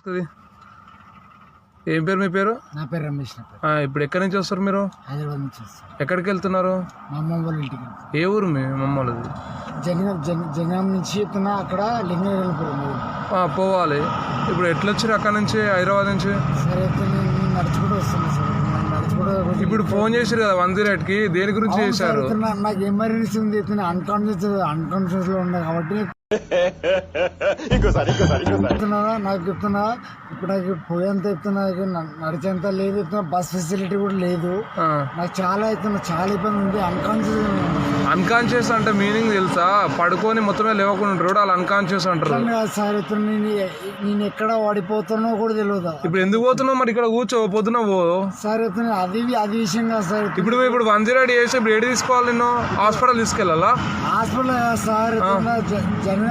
వస్తుంది. ఏం పేరు మీ పేరు? నా పేరు రమేష్. ఇప్పుడు ఎక్కడి నుంచి వస్తారు మీరు? హైదరాబాద్ నుంచి వస్తాను. ఎక్కడికి వెళ్తున్నారు? మా అమ్మ వాళ్ళ ఇంటికి. ఏ ఊరు మీ మమ్మల్ది? జనగాం నుంచి ఎత్తున్నా, అక్కడ లింగపురం పోవాలి. ఇప్పుడు ఎట్లా వచ్చారు అక్కడ నుంచి, హైదరాబాద్ నుంచి? సరే అయితే నేను నడుచుకుంటూ వస్తాను సార్. ఇప్పుడు ఫోన్ చేశారు కదా 108కి, దేని గురించి చేశారు? నాకు ఎమర్జెన్సీ ఉంది, అన్కాన్షియస్ లో ఉన్నా కాబట్టి నాకు చెప్తున్నా. ఇప్పుడు నాకు పోయేంత చెప్తున్నా, నడిచేంత లేదు, బస్ ఫెసిలిటీ కూడా లేదు. నాకు చాలా ఇబ్బంది ఉంది. అన్కాన్షియస్ అంటే మీనింగ్ తెలుసా? పడుకొని మొత్తమే లేవకుండా ఉంటారు, వాళ్ళు అన్కాన్షియస్ అంటారు సార్. ఇప్పుడు నేను ఎక్కడ వాడిపోతానో కూడా తెలియదు. ఇప్పుడు ఎందుకు పోతున్నావు మరి? ఇక్కడ కూర్చో, పొద్దున పో సార్. అది విషయం కాదు సార్. ఇప్పుడు 108 చేసి ఇప్పుడు ఏడు తీసుకోవాలి? నేను హాస్పిటల్ తీసుకెళ్ళాలా? Hospital sir. జనం